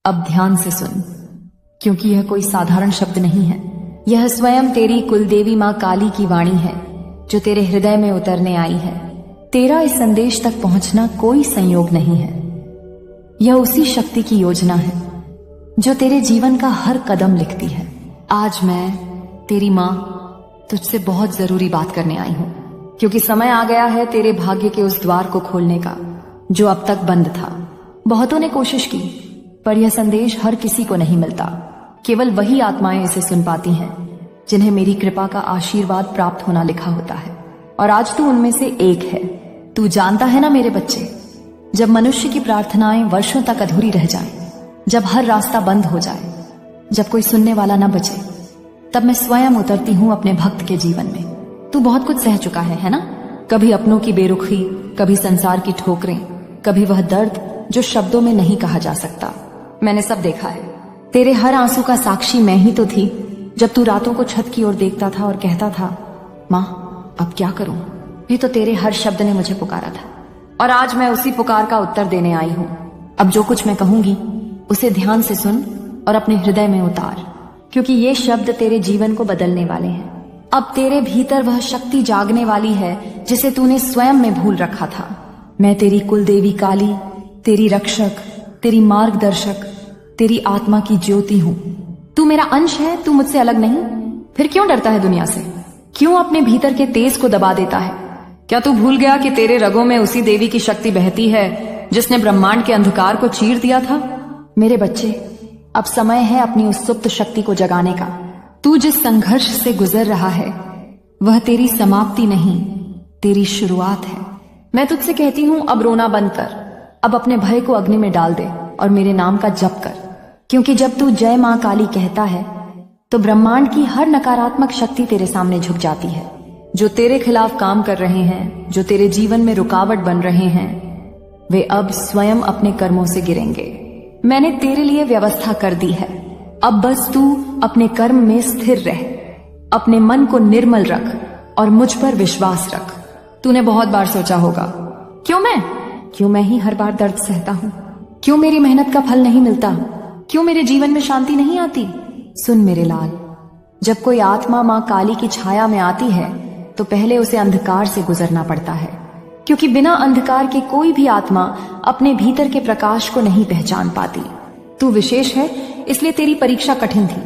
अब ध्यान से सुन, क्योंकि यह कोई साधारण शब्द नहीं है। यह स्वयं तेरी कुलदेवी मां काली की वाणी है, जो तेरे हृदय में उतरने आई है। तेरा इस संदेश तक पहुंचना कोई संयोग नहीं है। यह उसी शक्ति की योजना है जो तेरे जीवन का हर कदम लिखती है। आज मैं तेरी मां तुझसे बहुत जरूरी बात करने आई हूं, क्योंकि समय आ गया है तेरे भाग्य के उस द्वार को खोलने का जो अब तक बंद था। बहुतों ने कोशिश की, पर यह संदेश हर किसी को नहीं मिलता। केवल वही आत्माएं इसे सुन पाती हैं जिन्हें मेरी कृपा का आशीर्वाद प्राप्त होना लिखा होता है। और आज तू उनमें से एक है। तू जानता है ना मेरे बच्चे, जब मनुष्य की प्रार्थनाएं वर्षों तक अधूरी रह जाएं, जब हर रास्ता बंद हो जाए, जब कोई सुनने वाला न बचे, तब मैं स्वयं उतरती हूं अपने भक्त के जीवन में। तू बहुत कुछ सह चुका है ना? कभी अपनों की बेरुखी, कभी संसार की ठोकरें, कभी वह दर्द जो शब्दों में नहीं कहा जा सकता। मैंने सब देखा है। तेरे हर आंसू का साक्षी मैं ही तो थी, जब तू रातों को छत की ओर देखता था और कहता था, मां अब क्या करूं? भी तो तेरे हर शब्द ने मुझे पुकारा था, और आज मैं उसी पुकार का उत्तर देने आई हूं। अब जो कुछ मैं कहूंगी उसे ध्यान से सुन और अपने हृदय में उतार, क्योंकि ये शब्द तेरे जीवन को बदलने वाले हैं। अब तेरे भीतर वह शक्ति जागने वाली है जिसे तूने स्वयं में भूल रखा था। मैं तेरी कुलदेवी काली, तेरी रक्षक, तेरी मार्गदर्शक, तेरी आत्मा की ज्योति हूं। तू मेरा अंश है, तू मुझसे अलग नहीं। फिर क्यों डरता है दुनिया से? क्यों अपने भीतर के तेज को दबा देता है? क्या तू भूल गया कि तेरे रगों में उसी देवी की शक्ति बहती है जिसने ब्रह्मांड के अंधकार को चीर दिया था? मेरे बच्चे, अब समय है अपनी उस सुप्त शक्ति को जगाने का। तू जिस संघर्ष से गुजर रहा है वह तेरी समाप्ति नहीं, तेरी शुरुआत है। मैं तुझसे कहती हूं, अब रोना बंद कर। अब अपने भय को अग्नि में डाल दे और मेरे नाम का जप कर, क्योंकि जब तू जय मां काली कहता है तो ब्रह्मांड की हर नकारात्मक शक्ति तेरे सामने झुक जाती है। जो तेरे खिलाफ काम कर रहे हैं, जो तेरे जीवन में रुकावट बन रहे हैं, वे अब स्वयं अपने कर्मों से गिरेंगे। मैंने तेरे लिए व्यवस्था कर दी है। अब बस तू अपने कर्म में स्थिर रह, अपने मन को निर्मल रख और मुझ पर विश्वास रख। तूने बहुत बार सोचा होगा, क्यों मैं ही हर बार दर्द सहता हूं? क्यों मेरी मेहनत का फल नहीं मिलता? क्यों मेरे जीवन में शांति नहीं आती? सुन मेरे लाल, जब कोई आत्मा मां काली की छाया में आती है तो पहले उसे अंधकार से गुजरना पड़ता है, क्योंकि बिना अंधकार के कोई भी आत्मा अपने भीतर के प्रकाश को नहीं पहचान पाती। तू विशेष है, इसलिए तेरी परीक्षा कठिन थी।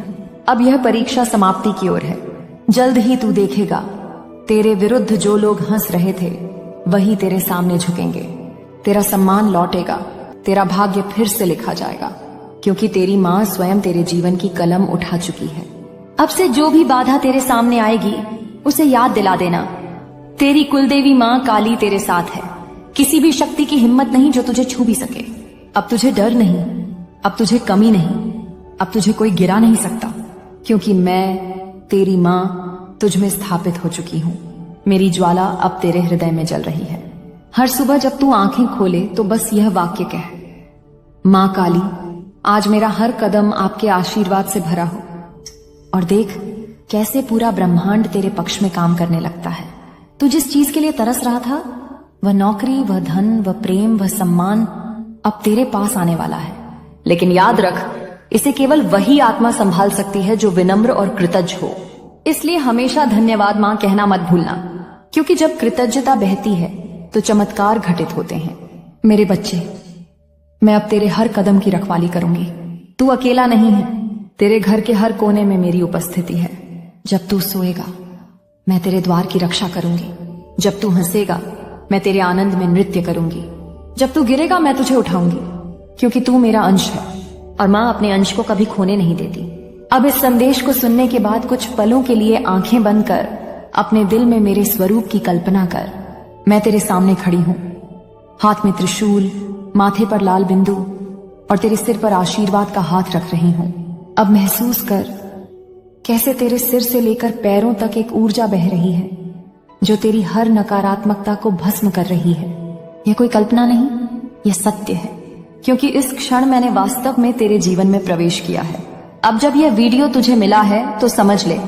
अब यह परीक्षा समाप्ति की ओर है। जल्द ही तू देखेगा, तेरे विरुद्ध जो लोग हंस रहे थे वही तेरे सामने झुकेंगे। तेरा सम्मान लौटेगा, तेरा भाग्य फिर से लिखा जाएगा, क्योंकि तेरी मां स्वयं तेरे जीवन की कलम उठा चुकी है। अब से जो भी बाधा तेरे सामने आएगी उसे याद दिला देना, तेरी कुलदेवी मां काली तेरे साथ है। किसी भी शक्ति की हिम्मत नहीं जो तुझे छू भी सके। अब तुझे डर नहीं, अब तुझे कमी नहीं, अब तुझे कोई गिरा नहीं सकता, क्योंकि मैं तेरी मां तुझ में स्थापित हो चुकी हूं। मेरी ज्वाला अब तेरे हृदय में जल रही है। हर सुबह जब तू आंखें खोले तो बस यह वाक्य कह, मां काली, आज मेरा हर कदम आपके आशीर्वाद से भरा हो। और देख कैसे पूरा ब्रह्मांड तेरे पक्ष में काम करने लगता है। तू जिस चीज के लिए तरस रहा था, वह नौकरी, वह धन, वह प्रेम, वह सम्मान अब तेरे पास आने वाला है। लेकिन याद रख, इसे केवल वही आत्मा संभाल सकती है जो विनम्र और कृतज्ञ हो। इसलिए हमेशा धन्यवाद मां कहना मत भूलना, क्योंकि जब कृतज्ञता बहती है तो चमत्कार घटित होते हैं। मेरे बच्चे, मैं अब तेरे हर कदम की रखवाली करूंगी। तू अकेला नहीं है, तेरे घर के हर कोने में मेरी उपस्थिति है। जब तू सोएगा मैं तेरे द्वार की रक्षा करूंगी। जब तू हंसेगा मैं तेरे आनंद में नृत्य करूंगी। जब तू गिरेगा मैं तुझे उठाऊंगी, क्योंकि तू मेरा अंश है और मां अपने अंश को कभी खोने नहीं देती। अब इस संदेश को सुनने के बाद कुछ पलों के लिए आंखें बंद कर अपने दिल में मेरे स्वरूप की कल्पना कर। मैं तेरे सामने खड़ी हूं, हाथ में त्रिशूल, माथे पर लाल बिंदु और तेरे सिर पर आशीर्वाद का हाथ रख रही हूं। अब महसूस कर कैसे तेरे सिर से लेकर पैरों तक एक ऊर्जा बह रही है जो तेरी हर नकारात्मकता को भस्म कर रही है। यह कोई कल्पना नहीं, यह सत्य है, क्योंकि इस क्षण मैंने वास्तव में तेरे जीवन में प्रवेश किया है। अब जब यह वीडियो तुझे मिला है तो समझ ले,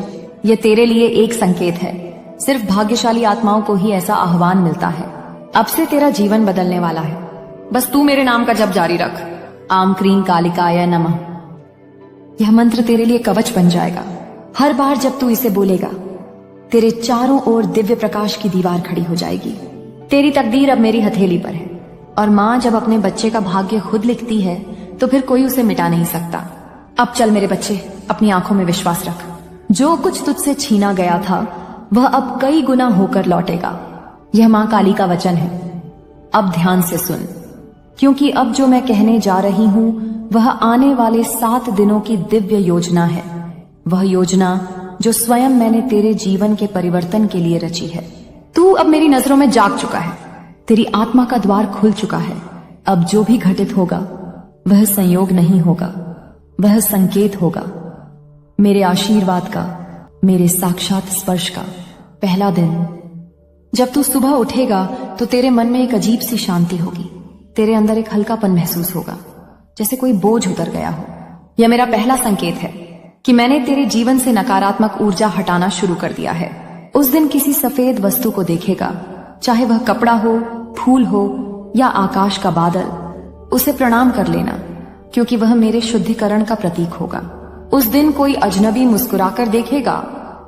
यह तेरे लिए एक संकेत है। सिर्फ भाग्यशाली आत्माओं को ही ऐसा आह्वान मिलता है। अब से तेरा जीवन बदलने वाला है। बस तू मेरे नाम का जप जारी रख। आम क्रीम कालिकाय नमः। यह मंत्र तेरे लिए कवच बन जाएगा। हर बार जब तू इसे बोलेगा, तेरे चारों ओर दिव्य प्रकाश की दीवार खड़ी हो जाएगी। तेरी तकदीर अब मेरी हथेली पर है, और माँ जब अपने बच्चे का भाग्य खुद लिखती है तो फिर कोई उसे मिटा नहीं सकता। अब चल मेरे बच्चे, अपनी आंखों में विश्वास रख। जो कुछ तुझसे छीना गया था वह अब कई गुना होकर लौटेगा। यह माँ काली का वचन है। अब ध्यान से सुन, क्योंकि अब जो मैं कहने जा रही हूं वह आने वाले 7 दिनों की दिव्य योजना है। वह योजना जो स्वयं मैंने तेरे जीवन के परिवर्तन के लिए रची है। तू अब मेरी नजरों में जाग चुका है। तेरी आत्मा का द्वार खुल चुका है। अब जो भी घटित होगा वह संयोग नहीं होगा, वह संकेत होगा। मेरे आशीर्वाद का, मेरे साक्षात स्पर्श का पहला दिन। जब तू सुबह उठेगा तो तेरे मन में एक अजीब सी शांति होगी। तेरे अंदर एक हल्कापन महसूस होगा, जैसे कोई बोझ उतर गया हो। यह मेरा पहला संकेत है कि मैंने तेरे जीवन से नकारात्मक ऊर्जा हटाना शुरू कर दिया है। उस दिन किसी सफेद वस्तु को देखेगा, चाहे वह कपड़ा हो, फूल हो या आकाश का बादल, उसे प्रणाम कर लेना, क्योंकि वह मेरे शुद्धिकरण का प्रतीक होगा। उस दिन कोई अजनबी मुस्कुराकर देखेगा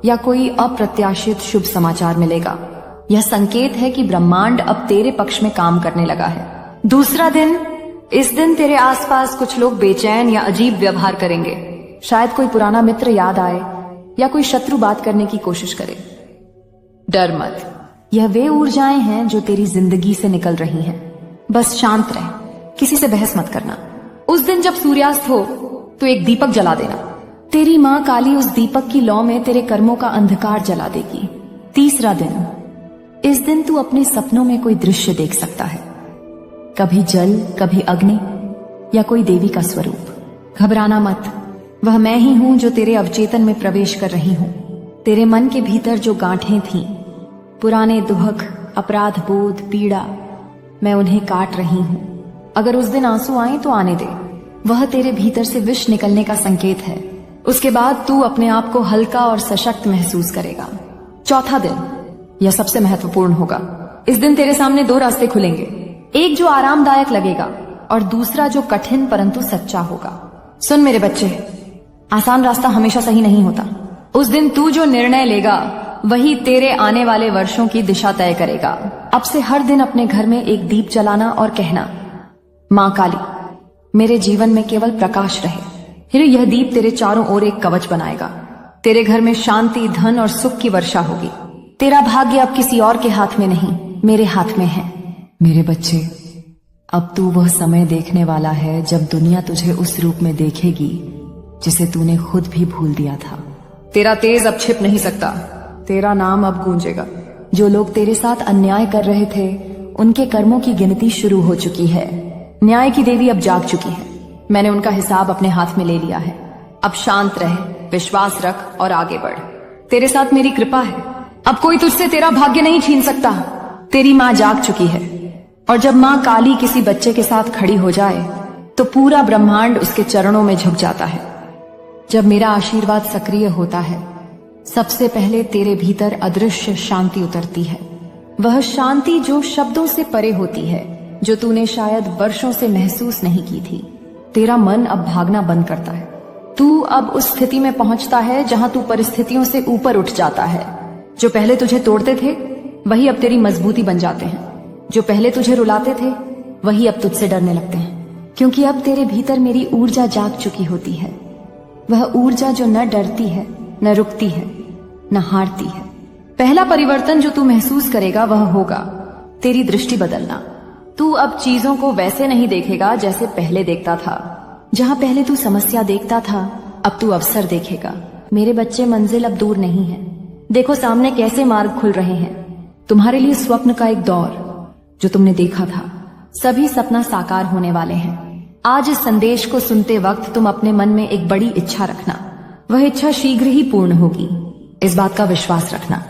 या कोई अप्रत्याशित शुभ समाचार मिलेगा। यह संकेत है कि ब्रह्मांड अब तेरे पक्ष में काम करने लगा है। दूसरा दिन, इस दिन तेरे आसपास कुछ लोग बेचैन या अजीब व्यवहार करेंगे। शायद कोई पुराना मित्र याद आए या कोई शत्रु बात करने की कोशिश करे। डर मत, यह वे ऊर्जाएं हैं जो तेरी जिंदगी से निकल रही हैं। बस शांत रह, किसी से बहस मत करना। उस दिन जब सूर्यास्त हो तो एक दीपक जला देना। तेरी माँ काली उस दीपक की लौ में तेरे कर्मों का अंधकार जला देगी। तीसरा दिन, इस दिन तू अपने सपनों में कोई दृश्य देख सकता है, कभी जल, कभी अग्नि या कोई देवी का स्वरूप। घबराना मत, वह मैं ही हूं जो तेरे अवचेतन में प्रवेश कर रही हूं। तेरे मन के भीतर जो गांठें थीं, पुराने दुहक, अपराध बोध, पीड़ा, मैं उन्हें काट रही हूं। अगर उस दिन आंसू आए तो आने दे, वह तेरे भीतर से विष निकलने का संकेत है। उसके बाद तू अपने आप को हल्का और सशक्त महसूस करेगा। चौथा दिन, यह सबसे महत्वपूर्ण होगा। इस दिन तेरे सामने 2 रास्ते खुलेंगे, एक जो आरामदायक लगेगा और दूसरा जो कठिन परंतु सच्चा होगा। सुन मेरे बच्चे, आसान रास्ता हमेशा सही नहीं होता। उस दिन तू जो निर्णय लेगा वही तेरे आने वाले वर्षों की दिशा तय करेगा। अब से हर दिन अपने घर में एक दीप जलाना और कहना, माँ काली, मेरे जीवन में केवल प्रकाश रहे। फिर यह दीप तेरे चारों ओर एक कवच बनाएगा। तेरे घर में शांति, धन और सुख की वर्षा होगी। तेरा भाग्य अब किसी और के हाथ में नहीं, मेरे हाथ में है। मेरे बच्चे, अब तू वह समय देखने वाला है जब दुनिया तुझे उस रूप में देखेगी जिसे तूने खुद भी भूल दिया था। तेरा तेज अब छिप नहीं सकता, तेरा नाम अब गूंजेगा। जो लोग तेरे साथ अन्याय कर रहे थे उनके कर्मों की गिनती शुरू हो चुकी है। न्याय की देवी अब जाग चुकी है। मैंने उनका हिसाब अपने हाथ में ले लिया है। अब शांत रह, विश्वास रख और आगे बढ़। तेरे साथ मेरी कृपा है। अब कोई तुझसे तेरा भाग्य नहीं छीन सकता। तेरी माँ जाग चुकी है, और जब माँ काली किसी बच्चे के साथ खड़ी हो जाए तो पूरा ब्रह्मांड उसके चरणों में झुक जाता है। जब मेरा आशीर्वाद सक्रिय होता है, सबसे पहले तेरे भीतर अदृश्य शांति उतरती है। वह शांति जो शब्दों से परे होती है, जो तूने शायद वर्षों से महसूस नहीं की थी। तेरा मन अब भागना बंद करता है। तू अब उस स्थिति में पहुंचता है जहां तू परिस्थितियों से ऊपर उठ जाता है। जो पहले तुझे तोड़ते थे वही अब तेरी मजबूती बन जाते हैं। जो पहले तुझे रुलाते थे वही अब तुझसे डरने लगते हैं, क्योंकि अब तेरे भीतर मेरी ऊर्जा जाग चुकी होती है। वह ऊर्जा जो न डरती है, न रुकती है, न हारती है। पहला परिवर्तन जो तू महसूस करेगा वह होगा तेरी दृष्टि बदलना। तू अब चीजों को वैसे नहीं देखेगा जैसे पहले देखता था। जहां पहले तू समस्या देखता था, अब तू अवसर देखेगा। मेरे बच्चे, मंजिल अब दूर नहीं है। देखो सामने कैसे मार्ग खुल रहे हैं। तुम्हारे लिए स्वप्न का एक दौर जो तुमने देखा था, सभी सपना साकार होने वाले हैं। आज इस संदेश को सुनते वक्त तुम अपने मन में एक बड़ी इच्छा रखना। वह इच्छा शीघ्र ही पूर्ण होगी, इस बात का विश्वास रखना।